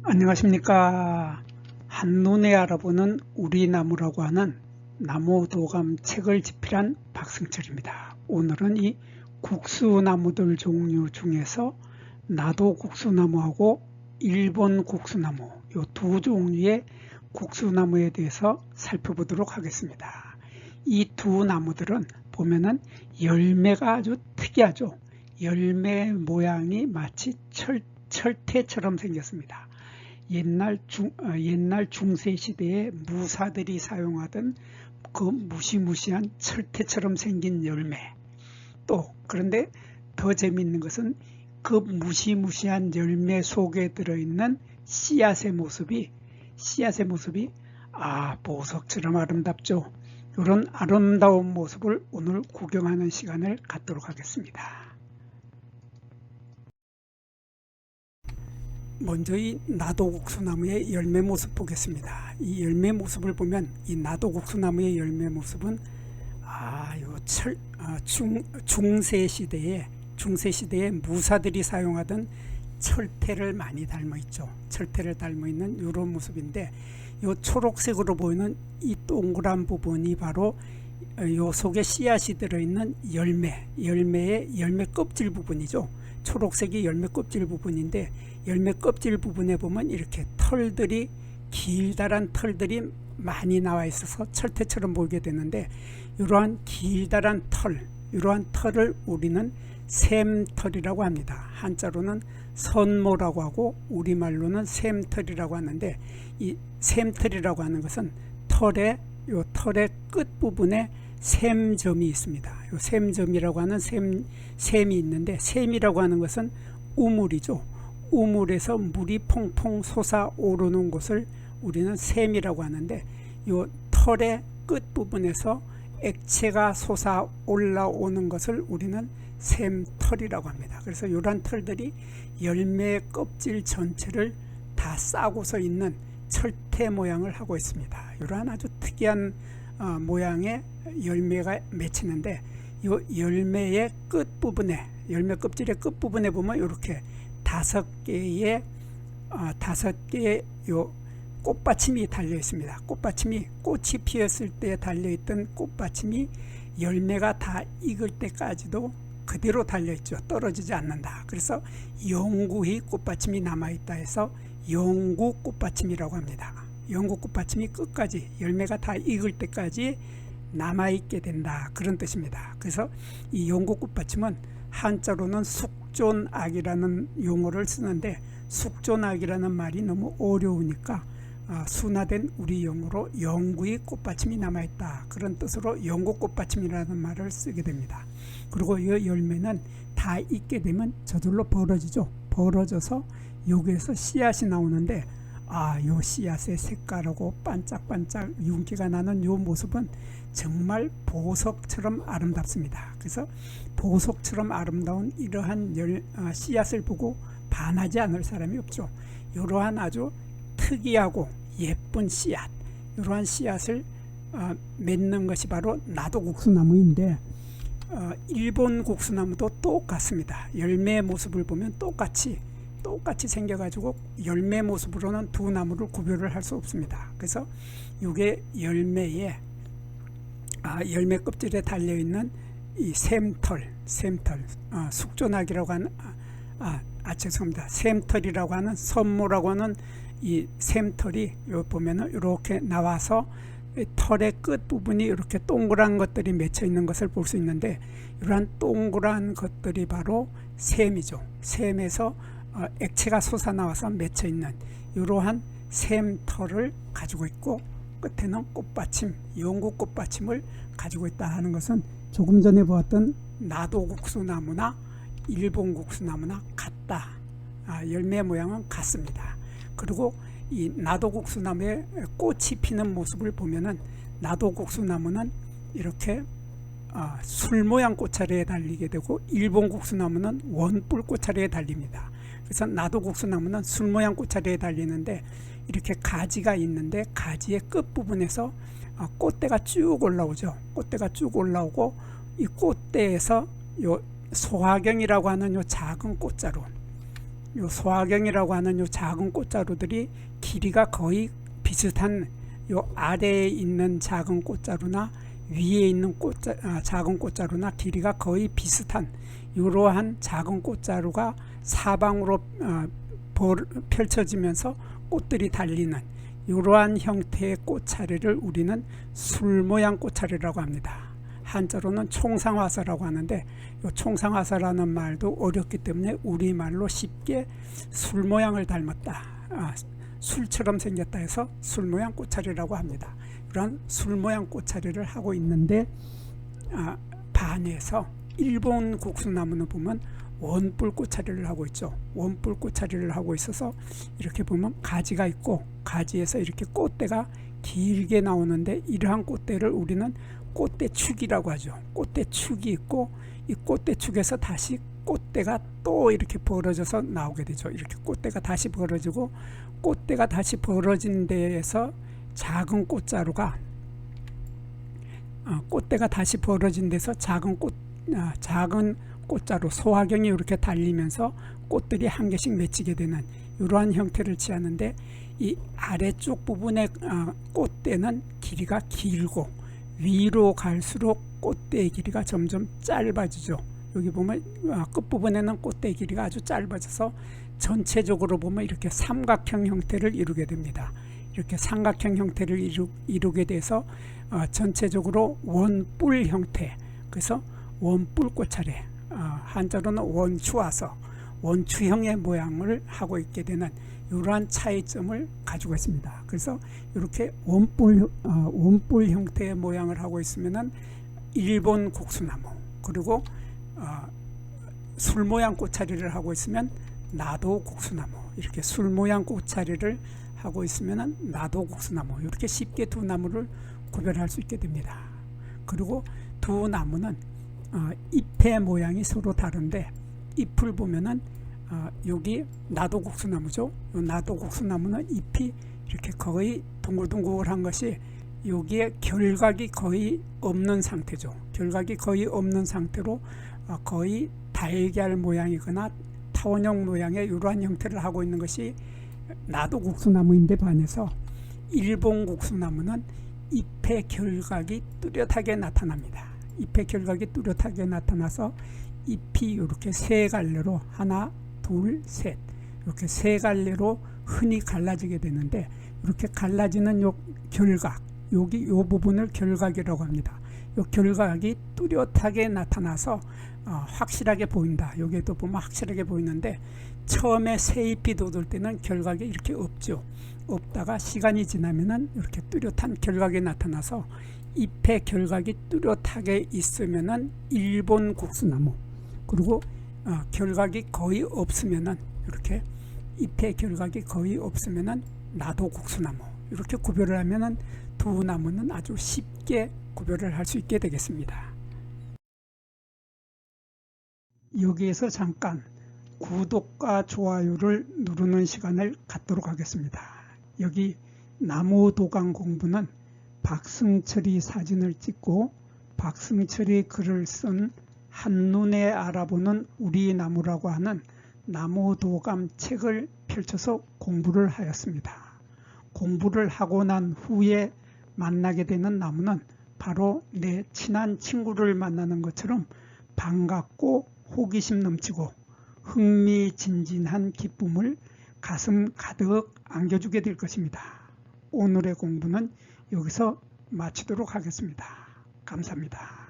안녕하십니까. 한눈에 알아보는 우리 나무라고 하는 나무도감 책을 집필한 박승철입니다. 오늘은 이 국수나무들 종류 중에서 나도 국수나무하고 일본 국수나무 이 두 종류의 국수나무에 대해서 살펴보도록 하겠습니다. 이 두 나무들은 보면은 열매가 아주 특이하죠. 열매 모양이 마치 철퇴처럼 생겼습니다. 옛날 중세 시대에 무사들이 사용하던 그 무시무시한 철퇴처럼 생긴 열매. 또 그런데 더 재미있는 것은 그 무시무시한 열매 속에 들어있는 씨앗의 모습이 보석처럼 아름답죠. 이런 아름다운 모습을 오늘 구경하는 시간을 갖도록 하겠습니다. 먼저 이 나도국수나무의 열매 모습 보겠습니다. 이 열매 모습을 보면 이 나도국수나무의 열매 모습은 중세 시대에 무사들이 사용하던 철퇴를 많이 닮아 있죠. 철퇴를 닮아 있는 이런 모습인데, 이 초록색으로 보이는 이 동그란 부분이 바로 이 속에 씨앗이 들어있는 열매의 열매 껍질 부분이죠. 초록색이 열매 껍질 부분인데, 열매 껍질 부분에 보면 이렇게 털들이, 길다란 털들이 많이 나와 있어서 철퇴처럼 보이게 되는데, 이러한 길다란 이러한 털을 우리는 샘털이라고 합니다. 한자로는 선모라고 하고 우리말로는 샘털이라고 하는데, 이 샘털이라고 하는 것은 털의 끝부분에 샘점이 있습니다. 이 샘점이라고 하는 샘이 있는데, 샘이라고 하는 것은 우물이죠. 우물에서 물이 퐁퐁 솟아오르는 곳을 우리는 샘이라고 하는데, 이 털의 끝부분에서 액체가 솟아 올라오는 것을 우리는 샘털이라고 합니다. 그래서 이러한 털들이 열매 껍질 전체를 다 싸고서 있는 철퇴 모양을 하고 있습니다. 이러한 아주 특이한 모양의 열매가 맺히는데, 이 열매의 끝부분에, 열매 껍질의 끝부분에 보면 이렇게 다섯 개의 요 꽃받침이 달려 있습니다. 꽃이 피었을 때 달려 있던 꽃받침이 열매가 다 익을 때까지도 그대로 달려 있죠. 떨어지지 않는다. 그래서 영구히 꽃받침이 남아 있다 해서 영구 꽃받침이라고 합니다. 영구 꽃받침이 끝까지, 열매가 다 익을 때까지 남아 있게 된다, 그런 뜻입니다. 그래서 이 영구 꽃받침은 한자로는 숙존악이라는 용어를 쓰는데, 숙존악이라는 말이 너무 어려우니까 순화된 우리 용어로 영구히 꽃받침이 남아있다, 그런 뜻으로 영구꽃받침이라는 말을 쓰게 됩니다. 그리고 이 열매는 다 익게 되면 저절로 벌어져서 여기에서 씨앗이 나오는데, 요 씨앗의 색깔하고 반짝반짝 윤기가 나는 요 모습은 정말 보석처럼 아름답습니다. 그래서 보석처럼 아름다운 이러한 씨앗을 보고 반하지 않을 사람이 없죠. 이러한 아주 특이하고 예쁜 씨앗, 이러한 씨앗을 맺는 것이 바로 나도국수나무인데, 일본 국수나무도 똑같습니다. 열매 모습을 보면 똑같이 생겨가지고 열매 모습으로는 두 나무를 구별을 할 수 없습니다. 그래서 이게 열매 껍질에 달려있는 이 샘털, 숙존악이라고 하는, 죄송합니다. 샘털이라고 하는, 선모라고 하는 이 샘털이 여기 보면은 이렇게 나와서 털의 끝 부분이 이렇게 동그란 것들이 맺혀 있는 것을 볼 수 있는데, 이러한 동그란 것들이 바로 샘이죠. 샘에서 액체가 솟아나와서 맺혀 있는 이러한 샘털을 가지고 있고, 끝에는 꽃받침, 영구 꽃받침을 가지고 있다 하는 것은 조금 전에 보았던 나도국수나무나 일본 국수나무나 같다. 열매 모양은 같습니다. 그리고 이 나도국수나무의 꽃이 피는 모습을 보면은, 나도국수나무는 이렇게 술 모양 꽃차례에 달리게 되고, 일본 국수나무는 원뿔 꽃차례에 달립니다. 그래서 나도국수나무는 술 모양 꽃차례에 달리는데, 이렇게 가지가 있는데 가지의 끝부분에서 꽃대가 쭉 올라오죠. 꽃대가 쭉 올라오고, 이 꽃대에서 요 소화경이라고 하는 요 작은 꽃자루, 요 소화경이라고 하는 요 작은 꽃자루들이 길이가 거의 비슷한, 요 아래에 있는 작은 꽃자루나 위에 있는 작은 꽃자루나 길이가 거의 비슷한 이러한 작은 꽃자루가 사방으로 펼쳐지면서 꽃들이 달리는 이러한 형태의 꽃차례를 우리는 술 모양 꽃차례라고 합니다. 한자로는 총상화사라고 하는데 이 총상화사라는 말도 어렵기 때문에 우리말로 쉽게 술 모양을 닮았다, 술처럼 생겼다 해서 술 모양 꽃차례라고 합니다. 그런 술 모양 꽃차례를 하고 있는데 반에서 일본 국수나무는 보면 원뿔 꽃차례를 하고 있죠. 원뿔 꽃차례를 하고 있어서 이렇게 보면 가지가 있고 가지에서 이렇게 꽃대가 길게 나오는데 이러한 꽃대를 우리는 꽃대축이라고 하죠. 꽃대축이 있고 이 꽃대축에서 다시 꽃대가 또 이렇게 벌어져서 나오게 되죠. 이렇게 꽃대가 다시 벌어지고 꽃대가 다시 벌어진 데에서 작은 꽃자루가 꽃대가 다시 벌어진 데서 작은 꽃자루 소화경이 이렇게 달리면서 꽃들이 한 개씩 맺히게 되는 이러한 형태를 취하는데 이 아래쪽 부분의 꽃대는 길이가 길고 위로 갈수록 꽃대의 길이가 점점 짧아지죠. 여기 보면 끝부분에는 꽃대의 길이가 아주 짧아져서 전체적으로 보면 이렇게 삼각형 형태를 이루게 됩니다. 이렇게 삼각형 형태를 이루게 돼서 전체적으로 원뿔 형태, 그래서 원뿔 꽃차례, 한자로는 원추화서, 원추형의 모양을 하고 있게 되는 이러한 차이점을 가지고 있습니다. 그래서 이렇게 원뿔 형태의 모양을 하고 있으면은 일본 국수나무, 그리고 술 모양 꽃차례를 하고 있으면 나도 국수나무, 이렇게 술 모양 꽃차례를 하고 있으면 나도 국수나무, 이렇게 쉽게 두 나무를 구별할 수 있게 됩니다. 그리고 두 나무는 잎의 모양이 서로 다른데 잎을 보면은 여기 나도 국수나무죠. 이 나도 국수나무는 잎이 이렇게 거의 둥글둥글한 것이 여기에 결각이 거의 없는 상태죠. 결각이 거의 없는 상태로 거의 달걀 모양이거나 타원형 모양의 이러한 형태를 하고 있는 것이 나도 국수나무인데 반해서 일본 국수나무는 잎의 결각이 뚜렷하게 나타납니다. 잎의 결각이 뚜렷하게 나타나서 잎이 이렇게 세 갈래로 하나, 둘, 셋 이렇게 세 갈래로 흔히 갈라지게 되는데 이렇게 갈라지는 요 결각, 여기 요 부분을 결각이라고 합니다. 요 결각이 뚜렷하게 나타나서 확실하게 보인다. 여기에도 보면 확실하게 보이는데 처음에 새 잎이 돋을 때는 결각이 이렇게 없죠. 없다가 시간이 지나면은 이렇게 뚜렷한 결각이 나타나서 잎의 결각이 뚜렷하게 있으면은 일본 국수나무, 그리고 결각이 거의 없으면은 이렇게 잎의 결각이 거의 없으면은 나도 국수나무, 이렇게 구별을 하면은 두 나무는 아주 쉽게 구별을 할 수 있게 되겠습니다. 여기에서 잠깐 구독과 좋아요를 누르는 시간을 갖도록 하겠습니다. 여기 나무도감 공부는 박승철이 사진을 찍고 박승철이 글을 쓴 한눈에 알아보는 우리 나무라고 하는 나무도감 책을 펼쳐서 공부를 하였습니다. 공부를 하고 난 후에 만나게 되는 나무는 바로 내 친한 친구를 만나는 것처럼 반갑고 호기심 넘치고 흥미진진한 기쁨을 가슴 가득 안겨주게 될 것입니다. 오늘의 공부는 여기서 마치도록 하겠습니다. 감사합니다.